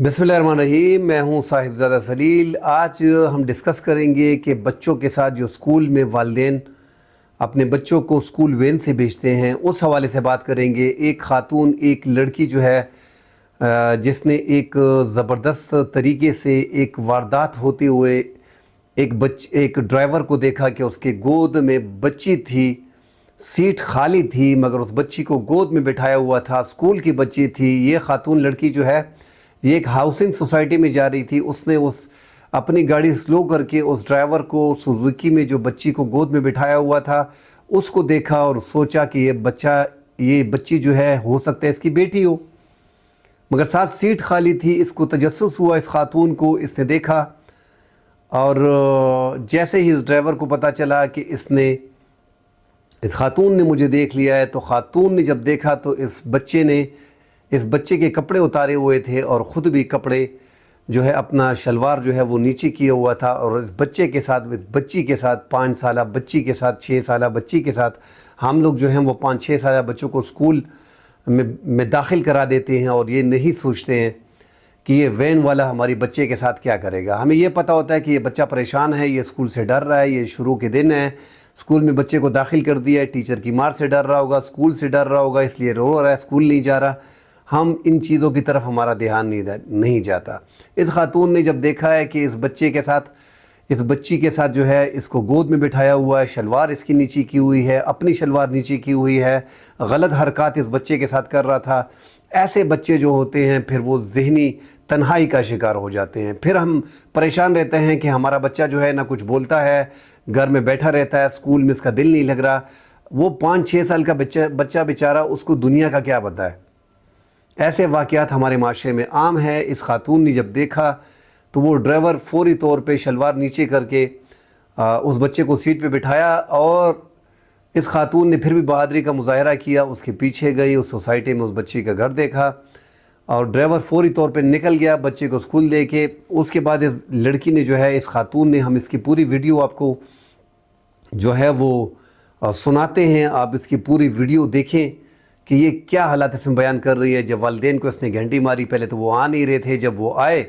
बिस्मिल्लाहिर्रहमानिर्रहीम। मैं हूं साहिबजादा सलील। आज हम डिस्कस करेंगे कि बच्चों के साथ जो स्कूल में वालिदैन अपने बच्चों को स्कूल वैन से भेजते हैं, उस हवाले से बात करेंगे। एक खातून, एक लड़की जो है जिसने एक ज़बरदस्त तरीके से एक वारदात होते हुए एक ड्राइवर को देखा कि उसके गोद में बच्ची थी, सीट खाली थी मगर उस बच्ची को गोद में बिठाया हुआ था, स्कूल की बच्ची थी। ये खातून लड़की जो है ये एक हाउसिंग सोसाइटी में जा रही थी। उसने अपनी गाड़ी स्लो करके उस ड्राइवर को सुजुकी में जो बच्ची को गोद में बिठाया हुआ था उसको देखा और सोचा कि ये बच्ची जो है हो सकता है इसकी बेटी हो, मगर साथ सीट खाली थी। इसको तजस्सुस हुआ इस खातून को, इसने देखा और जैसे ही इस ड्राइवर को पता चला कि इस खातून ने मुझे देख लिया है, तो खातून ने जब देखा तो इस बच्चे के कपड़े उतारे हुए थे और ख़ुद भी कपड़े जो है अपना शलवार जो है वो नीचे किया हुआ था। और इस बच्चे के साथ 5 साला बच्ची के साथ 6 साला बच्ची के साथ हम लोग जो हैं वो 5-6 साला बच्चों को स्कूल में दाखिल करा देते हैं और ये नहीं सोचते हैं कि ये वैन वाला हमारी बच्चे के साथ क्या करेगा। हमें ये पता होता है कि ये बच्चा परेशान है, ये स्कूल से डर रहा है, ये शुरू के दिन है, स्कूल में बच्चे को दाखिल कर दिया है, टीचर की मार से डर रहा होगा, स्कूल से डर रहा होगा, इसलिए रो रहा है, स्कूल नहीं जा रहा। हम इन चीज़ों की तरफ हमारा ध्यान नहीं जाता। इस खातून ने जब देखा है कि इस बच्ची के साथ जो है इसको गोद में बिठाया हुआ है, शलवार इसकी नीचे की हुई है, अपनी शलवार नीचे की हुई है, गलत हरकत इस बच्चे के साथ कर रहा था, ऐसे बच्चे जो होते हैं फिर वो ज़हनी तन्हाई का शिकार हो जाते हैं। फिर हम परेशान रहते हैं कि हमारा बच्चा जो है ना कुछ बोलता है, घर में बैठा रहता है, स्कूल में इसका दिल नहीं लग रहा। वो 5-6 साल का बच्चा बेचारा, उसको दुनिया का क्या पता है। ऐसे वाक़यात हमारे माशरे में आम है। इस खातून ने जब देखा तो वो ड्राइवर फौरी तौर पे शलवार नीचे करके उस बच्चे को सीट पे बिठाया और इस खातून ने फिर भी बहादुरी का मुजाहरा किया, उसके पीछे गई, उस सोसाइटी में उस बच्ची का घर देखा और ड्राइवर फौरी तौर पे निकल गया बच्चे को स्कूल दे के। उसके बाद इस लड़की ने जो है, इस खातून ने, हम इसकी पूरी वीडियो आपको जो है वो सुनाते हैं, आप इसकी पूरी वीडियो देखें कि ये क्या हालात इसमें बयान कर रही है। जब वालिदैन को इसने घंटी मारी, पहले तो वो आ नहीं रहे थे, जब वो आए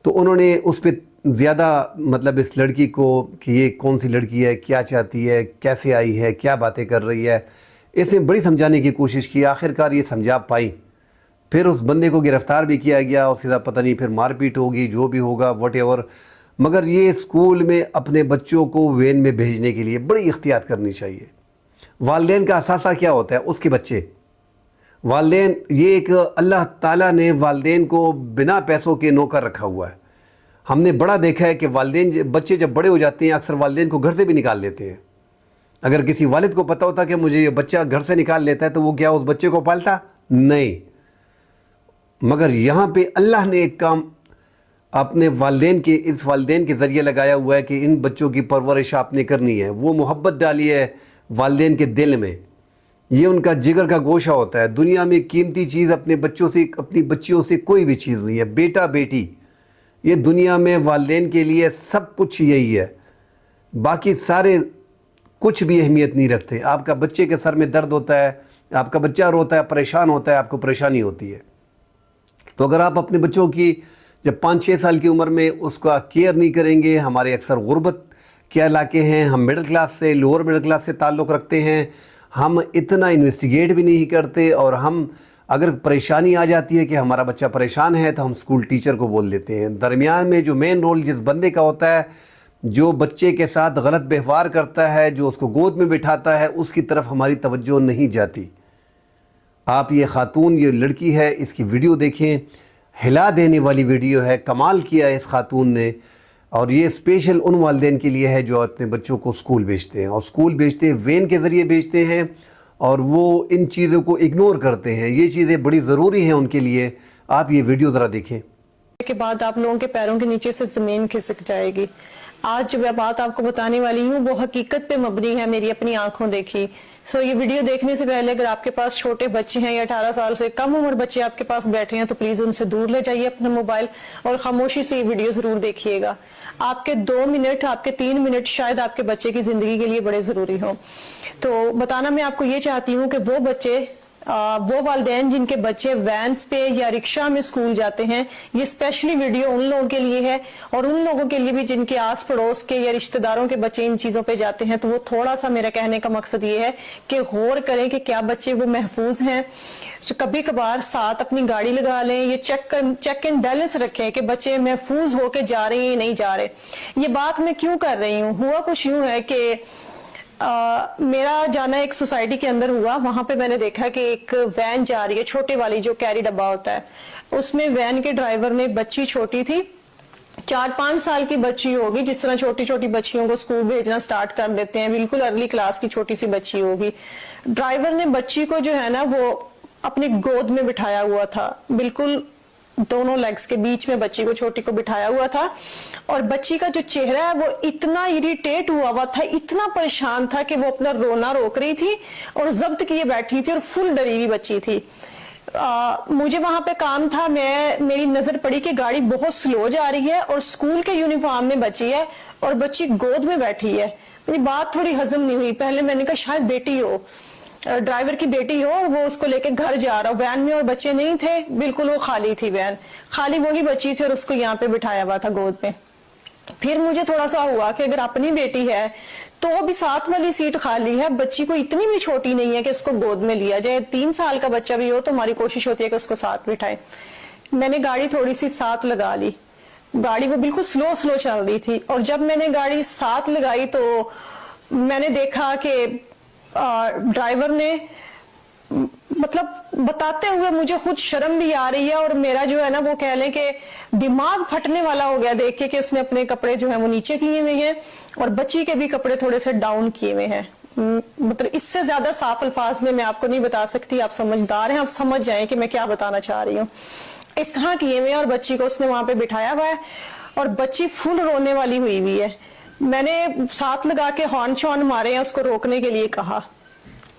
तो उन्होंने उस पर ज़्यादा मतलब इस लड़की को कि ये कौन सी लड़की है, क्या चाहती है, कैसे आई है, क्या बातें कर रही है, इसने बड़ी समझाने की कोशिश की। आखिरकार ये समझा पाई। फिर उस बंदे को गिरफ़्तार भी किया गया और सीधा पता नहीं फिर मारपीट होगी, जो भी होगा वटेवर। मगर ये स्कूल में अपने बच्चों को वैन में भेजने के लिए बड़ी एहतियात करनी चाहिए। वालिदैन का असासा क्या होता है, उसके बच्चे। वालिदैन, ये एक अल्लाह ताला ने वालिदैन को बिना पैसों के नौकर रखा हुआ है। हमने बड़ा देखा है कि बच्चे जब बड़े हो जाते हैं अक्सर वालिदैन को घर से भी निकाल लेते हैं। अगर किसी वालिद को पता होता कि मुझे ये बच्चा घर से निकाल लेता है तो वो क्या उस बच्चे को पालता? नहीं। मगर यहाँ पे अल्लाह ने एक काम अपने इस वालिदैन के ज़रिए लगाया हुआ है कि इन बच्चों की परवरिश आपने करनी है। वो मोहब्बत डाली है वालिदैन के दिल में। ये उनका जिगर का गोशा होता है। दुनिया में कीमती चीज़ अपने बच्चियों से कोई भी चीज़ नहीं है। बेटा बेटी, ये दुनिया में वालिदैन के लिए सब कुछ यही है, बाकी सारे कुछ भी अहमियत नहीं रखते। आपका बच्चे के सर में दर्द होता है, आपका बच्चा रोता है, परेशान होता है, आपको परेशानी होती है, तो अगर आप अपने बच्चों की जब 5-6 साल की उम्र में उसका केयर नहीं करेंगे, हमारे अक्सर गुर्बत के इलाके हैं, हम मिडिल क्लास से, लोअर मिडिल क्लास से ताल्लुक़ रखते हैं, हम इतना इन्वेस्टिगेट भी नहीं करते और हम अगर परेशानी आ जाती है कि हमारा बच्चा परेशान है तो हम स्कूल टीचर को बोल देते हैं। दरमियान में जो मेन रोल जिस बंदे का होता है, जो बच्चे के साथ गलत व्यवहार करता है, जो उसको गोद में बिठाता है, उसकी तरफ हमारी तवज्जो नहीं जाती। आप ये खातून, ये लड़की है, इसकी वीडियो देखें, हिला देने वाली वीडियो है, कमाल किया है इस खातून ने। और ये स्पेशल उन वालिदैन के लिए है जो अपने बच्चों को स्कूल भेजते हैं, और स्कूल भेजते हैं वैन के ज़रिए भेजते हैं और वो इन चीज़ों को इग्नोर करते हैं। ये चीज़ें बड़ी ज़रूरी हैं उनके लिए। आप ये वीडियो ज़रा देखें। के बाद आप लोगों के पैरों के नीचे से ज़मीन खिसक जाएगी। आज जो बात आपको बताने वाली हूँ वो हकीकत पे मबनी है, मेरी अपनी आंखों देखी। ये वीडियो देखने से पहले अगर आपके पास छोटे बच्चे हैं या 18 साल से कम उम्र बच्चे आपके पास बैठे हैं तो प्लीज उनसे दूर ले जाइए अपना मोबाइल और खामोशी से ये वीडियो जरूर देखिएगा। आपके 2 मिनट, आपके 3 मिनट शायद आपके बच्चे की जिंदगी के लिए बड़े जरूरी हो। तो बताना मैं आपको ये चाहती हूँ कि वो बच्चे वो वालिदैन जिनके बच्चे वैन्स पे या रिक्शा में स्कूल जाते हैं, ये स्पेशली वीडियो उन लोगों के लिए है, और उन लोगों के लिए भी जिनके आस पड़ोस के या रिश्तेदारों के बच्चे इन चीजों पे जाते हैं। तो वो थोड़ा सा मेरा कहने का मकसद ये है कि गौर करें कि क्या बच्चे वो महफूज हैं। तो कभी कभार साथ अपनी गाड़ी लगा लें, ये चेक एंड बैलेंस रखें कि बच्चे महफूज होके जा रहे हैं या नहीं जा रहे। ये बात मैं क्यों कर रही हूँ, हुआ कुछ यूं है कि मेरा जाना एक सोसाइटी के अंदर हुआ। वहां पे मैंने देखा कि एक वैन जा रही है, छोटे वाली जो कैरी डब्बा होता है, उसमें वैन के ड्राइवर ने, बच्ची छोटी थी, 4-5 साल की बच्ची होगी, जिस तरह छोटी छोटी बच्चियों को स्कूल भेजना स्टार्ट कर देते हैं, बिल्कुल अर्ली क्लास की छोटी सी बच्ची होगी। ड्राइवर ने बच्ची को जो है ना वो अपनी गोद में बिठाया हुआ था, बिल्कुल दोनों लेग्स के बीच में बच्ची को, छोटी को बिठाया हुआ था, और बच्ची का जो चेहरा है वो इतना इरिटेट हुआ था, इतना परेशान था कि वो अपना रोना रोक रही थी और जब्त किए बैठी थी और फुल डरी हुई बच्ची थी। मुझे वहां पे काम था, मेरी नजर पड़ी कि गाड़ी बहुत स्लो जा रही है और स्कूल के यूनिफॉर्म में बच्ची है और बच्ची गोद में बैठी है। मेरी बात थोड़ी हजम नहीं हुई। पहले मैंने कहा शायद बेटी हो, ड्राइवर की बेटी हो, वो उसको लेके घर जा रहा हो, वैन में और बच्चे नहीं थे, बिल्कुल वो खाली थी वैन, खाली वही बच्ची थी और उसको यहाँ पे बिठाया हुआ था गोद में। फिर मुझे थोड़ा सा हुआ कि अगर अपनी बेटी है तो भी साथ वाली सीट खाली है, बच्ची को इतनी भी छोटी नहीं है कि उसको गोद में लिया जाए, 3 साल का बच्चा भी हो तो हमारी कोशिश होती है कि उसको साथ बिठाए। मैंने गाड़ी थोड़ी सी साथ लगा ली, गाड़ी वो बिल्कुल स्लो चल रही थी, और जब मैंने गाड़ी साथ लगाई तो मैंने देखा कि ड्राइवर ने, मतलब बताते हुए मुझे खुद शर्म भी आ रही है, और मेरा जो है ना वो कह लें कि दिमाग फटने वाला हो गया देख के उसने अपने कपड़े जो है वो नीचे किए हुए हैं और बच्ची के भी कपड़े थोड़े से डाउन किए हुए हैं। मतलब इससे ज्यादा साफ अल्फाज में मैं आपको नहीं बता सकती, आप समझदार हैं, आप समझ जाएं कि मैं क्या बताना चाह रही हूँ। इस तरह किए हुए, और बच्ची को उसने वहां पे बिठाया हुआ है और बच्ची फुल रोने वाली हुई है। मैंने साथ लगा के हॉर्न शॉर्न मारे हैं, उसको रोकने के लिए कहा।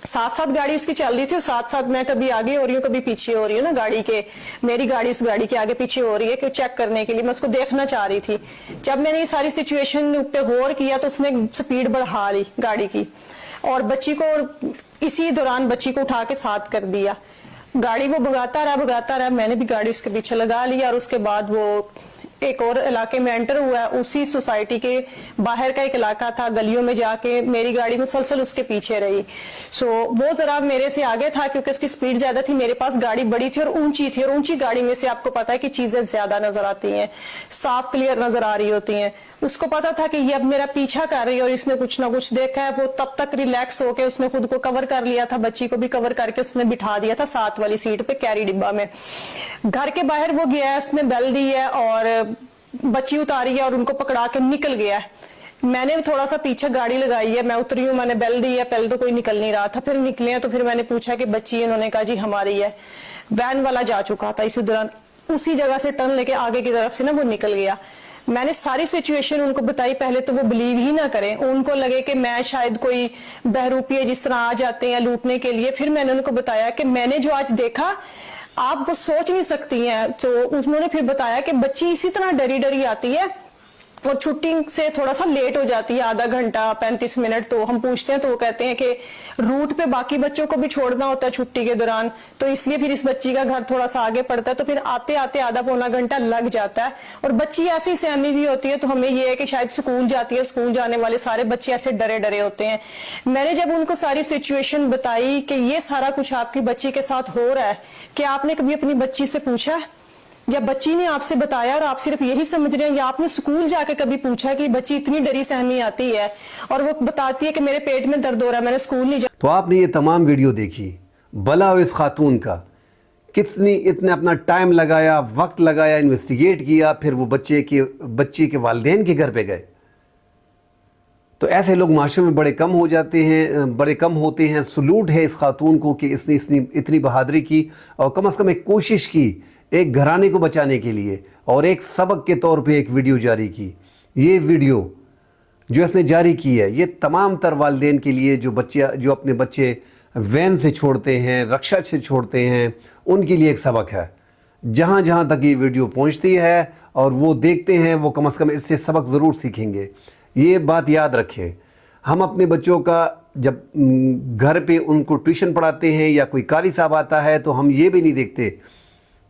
साथ साथ गाड़ी उसकी चल रही थी और साथ साथ मैं कभी आगे हो रही हूँ कभी पीछे हो रही हूँ ना गाड़ी के, मेरी गाड़ी उस गाड़ी के आगे पीछे हो रही है कि चेक करने के लिए मैं उसको देखना चाह रही थी। जब मैंने ये सारी सिचुएशन पे गौर किया तो उसने स्पीड बढ़ा ली गाड़ी की और बच्ची को, इसी दौरान बच्ची को उठा के साथ कर दिया। गाड़ी वो भगाता रहा, मैंने भी गाड़ी उसके पीछे लगा लिया और उसके बाद वो एक और इलाके में एंटर हुआ। उसी सोसाइटी के बाहर का एक इलाका था, गलियों में जाके मेरी गाड़ी मुसलसल उसके पीछे रही। वो जरा मेरे से आगे था क्योंकि उसकी स्पीड ज्यादा थी, मेरे पास गाड़ी बड़ी थी और ऊंची थी, और ऊंची गाड़ी में से आपको पता है कि चीजें ज्यादा नजर आती हैं, साफ क्लियर नजर आ रही होती हैं। उसको पता था कि ये अब मेरा पीछा कर रही है और इसने कुछ ना कुछ देखा है। वो तब तक रिलैक्स होके उसने खुद को कवर कर लिया था, बच्ची को भी कवर करके उसने बिठा दिया था साथ वाली सीट पे कैरी डिब्बा में। घर के बाहर वो गया है, उसने बेल दी है और बच्ची उतारी है और उनको पकड़ा के निकल गया है। मैंने थोड़ा सा पीछे गाड़ी लगाई है, मैं उतरी हूँ, मैंने बेल दी है, पहले तो कोई निकल नहीं रहा था, फिर निकले हैं तो फिर मैंने पूछा कि बच्ची, इन्होंने कहा जी हमारी है। वैन वाला जा चुका था, इसी दौरान उसी जगह से टर्न लेके आगे की तरफ से ना वो निकल गया। मैंने सारी सिचुएशन उनको बताई, पहले तो वो बिलीव ही ना करें, उनको लगे कि मैं शायद कोई बहरूपी है जिस तरह आ जाते हैं लूटने के लिए। फिर मैंने उनको बताया कि मैंने जो आज देखा आप वो सोच नहीं सकती हैं। तो उन्होंने फिर बताया कि बच्ची इसी तरह डरी डरी आती है और छुट्टी से थोड़ा सा लेट हो जाती है, आधा घंटा 35 मिनट। तो हम पूछते हैं तो वो कहते हैं कि रूट पे बाकी बच्चों को भी छोड़ना होता है छुट्टी के दौरान, तो इसलिए फिर इस बच्ची का घर थोड़ा सा आगे पड़ता है, तो फिर आते आते आधा पौना घंटा लग जाता है। और बच्ची ऐसी सहमी भी होती है, तो हमें ये है कि शायद स्कूल जाती है, स्कूल जाने वाले सारे बच्चे ऐसे डरे डरे होते हैं। मैंने जब उनको सारी सिचुएशन बताई कि ये सारा कुछ आपकी बच्ची के साथ हो रहा है, क्या आपने कभी अपनी बच्ची से पूछा या बच्ची ने आपसे बताया और आप सिर्फ यही समझ रहे हैं, या आपने स्कूल जाके कभी पूछा कि बच्ची इतनी डरी सहमी आती है और वो बताती है कि मेरे पेट में दर्द हो रहा है, मैंने स्कूल नहीं जा। तो आपने ये तमाम वीडियो देखी, भला इस खातून का इतने अपना टाइम लगाया, वक्त लगाया, इन्वेस्टिगेट किया, फिर वो बच्चे के वालिदैन के घर पे गए। तो ऐसे लोग माशरे में बड़े कम होते हैं। सलूट है इस खातून को कि इसने इतनी बहादुरी की और कम से कम एक कोशिश की एक घराने को बचाने के लिए, और एक सबक के तौर पे एक वीडियो जारी की। ये वीडियो जो इसने जारी की है ये तमाम तर वालिदैन के लिए जो अपने बच्चे वैन से छोड़ते हैं, रक्षा से छोड़ते हैं, उनके लिए एक सबक है। जहाँ जहाँ तक ये वीडियो पहुँचती है और वो देखते हैं, वो कम से कम इससे सबक ज़रूर सीखेंगे। ये बात याद रखें, हम अपने बच्चों का جب گھر پہ ان کو ٹیوشن پڑھاتے ہیں یا کوئی قاری صاحب آتا ہے تو ہم یہ بھی نہیں دیکھتے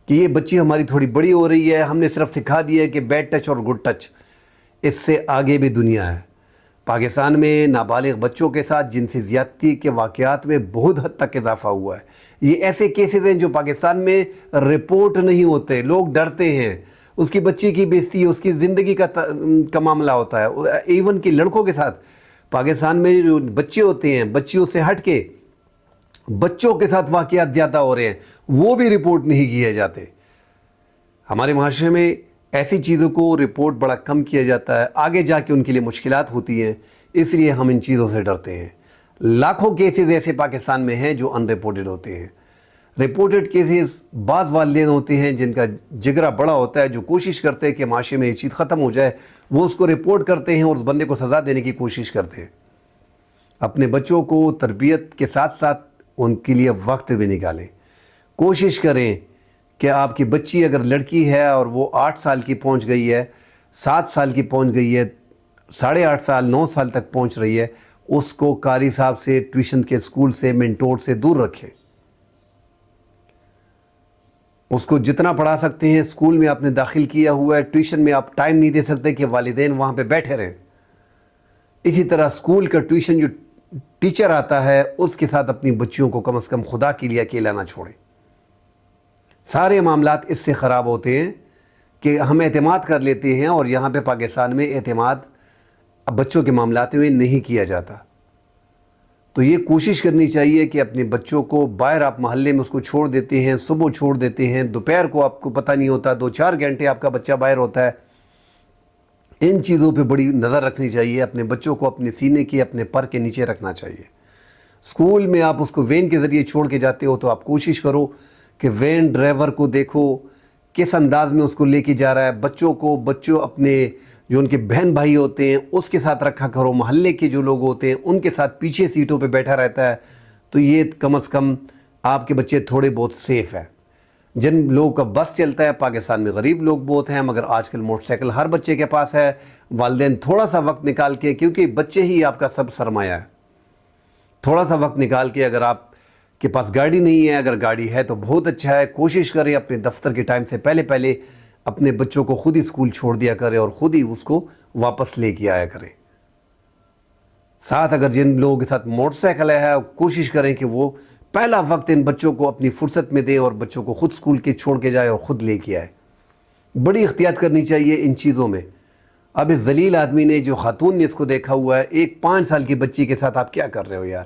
کہ یہ بچی ہماری تھوڑی بڑی ہو رہی ہے، ہم نے صرف سکھا دیا ہے کہ بیڈ ٹچ اور گڈ ٹچ، اس سے آگے بھی دنیا ہے۔ پاکستان میں نابالغ بچوں کے ساتھ جنسی زیادتی کے واقعات میں بہت حد تک اضافہ ہوا ہے۔ یہ ایسے کیسز ہیں جو پاکستان میں رپورٹ نہیں ہوتے، لوگ ڈرتے ہیں، اس کی بچی کی بےعزتی، اس کی زندگی کا معاملہ ہوتا ہے۔ ایون کہ لڑکوں کے ساتھ پاکستان میں جو بچے ہوتے ہیں، بچیوں سے ہٹ کے بچوں کے ساتھ واقعات زیادہ ہو رہے ہیں، وہ بھی رپورٹ نہیں کیے جاتے۔ ہمارے معاشرے میں ایسی چیزوں کو رپورٹ بڑا کم کیا جاتا ہے، آگے جا کے ان کے لیے مشکلات ہوتی ہیں، اس لیے ہم ان چیزوں سے ڈرتے ہیں۔ لاکھوں کیسز ایسے پاکستان میں ہیں جو ان رپورٹڈ ہوتے ہیں۔ رپورٹڈ کیسز بعض والدین ہوتے ہیں جن کا جگرہ بڑا ہوتا ہے، جو کوشش کرتے ہیں کہ معاشرے میں یہ چیز ختم ہو جائے، وہ اس کو رپورٹ کرتے ہیں اور اس بندے کو سزا دینے کی کوشش کرتے ہیں۔ اپنے بچوں کو تربیت کے ساتھ ساتھ ان کے لیے وقت بھی نکالیں۔ کوشش کریں کہ آپ کی بچی اگر لڑکی ہے اور وہ 8 سال کی پہنچ گئی ہے، 7 سال کی پہنچ گئی ہے، 8.5 سال 9 سال تک پہنچ رہی ہے، اس کو قاری صاحب سے، ٹیوشن کے اسکول سے، منٹور سے دور رکھیں۔ اس کو جتنا پڑھا سکتے ہیں، اسکول میں آپ نے داخل کیا ہوا ہے، ٹیوشن میں آپ ٹائم نہیں دے سکتے کہ والدین وہاں پہ بیٹھے رہیں۔ اسی طرح اسکول کا ٹیوشن جو ٹیچر آتا ہے اس کے ساتھ اپنی بچیوں کو کم از کم خدا کے لیے اکیلا نہ چھوڑیں۔ سارے معاملات اس سے خراب ہوتے ہیں کہ ہم اعتماد کر لیتے ہیں، اور یہاں پہ پاکستان میں اعتماد بچوں کے معاملات میں نہیں کیا جاتا۔ تو یہ کوشش کرنی چاہیے کہ اپنے بچوں کو باہر آپ محلے میں اس کو چھوڑ دیتے ہیں، صبح چھوڑ دیتے ہیں، دوپہر کو آپ کو پتہ نہیں ہوتا، 2-4 گھنٹے آپ کا بچہ باہر ہوتا ہے۔ ان چیزوں پہ بڑی نظر رکھنی چاہیے، اپنے بچوں کو اپنے سینے کے، اپنے پر کے نیچے رکھنا چاہیے۔ اسکول میں آپ اس کو وین کے ذریعے چھوڑ کے جاتے ہو تو آپ کوشش کرو کہ وین ڈرائیور کو دیکھو کس انداز میں اس کو لے کے جا رہا ہے۔ بچوں اپنے جو ان کے بہن بھائی ہوتے ہیں اس کے ساتھ رکھا کرو، محلے کے جو لوگ ہوتے ہیں ان کے ساتھ پیچھے سیٹوں پہ بیٹھا رہتا ہے، تو یہ کم از کم آپ کے بچے تھوڑے بہت سیف ہیں۔ جن لوگوں کا بس چلتا ہے، پاکستان میں غریب لوگ بہت ہیں، مگر آج کل موٹر سائیکل ہر بچے کے پاس ہے۔ والدین تھوڑا سا وقت نکال کے، کیونکہ بچے ہی آپ کا سب سرمایہ ہے، تھوڑا سا وقت نکال کے، اگر آپ کے پاس گاڑی نہیں ہے، اگر گاڑی ہے تو بہت اچھا ہے، کوشش کریں اپنے دفتر کے ٹائم سے پہلے اپنے بچوں کو خود ہی اسکول چھوڑ دیا کریں اور خود ہی اس کو واپس لے کے آیا کریں۔ ساتھ اگر جن لوگوں کے ساتھ موٹر سائیکل ہے، کوشش کریں کہ وہ پہلا وقت ان بچوں کو اپنی فرصت میں دیں اور بچوں کو خود اسکول کے چھوڑ کے جائے اور خود لے کے آئے۔ بڑی احتیاط کرنی چاہیے ان چیزوں میں۔ اب اس ذلیل آدمی نے، جو خاتون نے اس کو دیکھا ہوا ہے، ایک 5 سال کی بچی کے ساتھ آپ کیا کر رہے ہو یار؟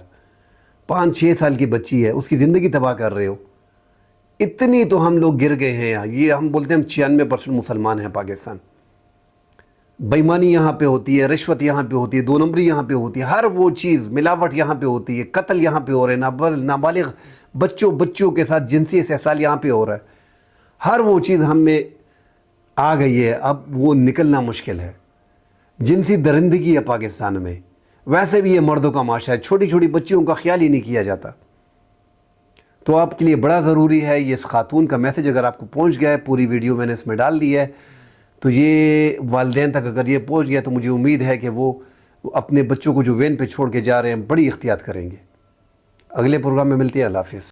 5-6 سال کی بچی ہے، اس کی زندگی تباہ کر رہے ہو۔ اتنی تو ہم لوگ گر گئے ہیں یہاں، یہ ہم بولتے ہیں ہم 96% مسلمان ہیں پاکستان۔ بے ایمانی یہاں پہ ہوتی ہے، رشوت یہاں پہ ہوتی ہے، 2 نمبری یہاں پہ ہوتی ہے، ہر وہ چیز، ملاوٹ یہاں پہ ہوتی ہے، قتل یہاں پہ ہو رہے ہیں، نابالغ بچوں کے ساتھ جنسی استحصال یہاں پہ ہو رہا ہے، ہر وہ چیز ہم میں آ گئی ہے، اب وہ نکلنا مشکل ہے۔ جنسی درندگی ہے پاکستان میں، ویسے بھی یہ مردوں کا معاشرہ ہے، چھوٹی چھوٹی بچیوں کا خیال ہی نہیں کیا جاتا۔ تو آپ کے لیے بڑا ضروری ہے، یہ اس خاتون کا میسج اگر آپ کو پہنچ گیا ہے، پوری ویڈیو میں نے اس میں ڈال دی ہے، تو یہ والدین تک اگر یہ پہنچ گیا تو مجھے امید ہے کہ وہ اپنے بچوں کو جو وین پہ چھوڑ کے جا رہے ہیں بڑی احتیاط کریں گے۔ اگلے پروگرام میں ملتے ہیں، اللہ حافظ۔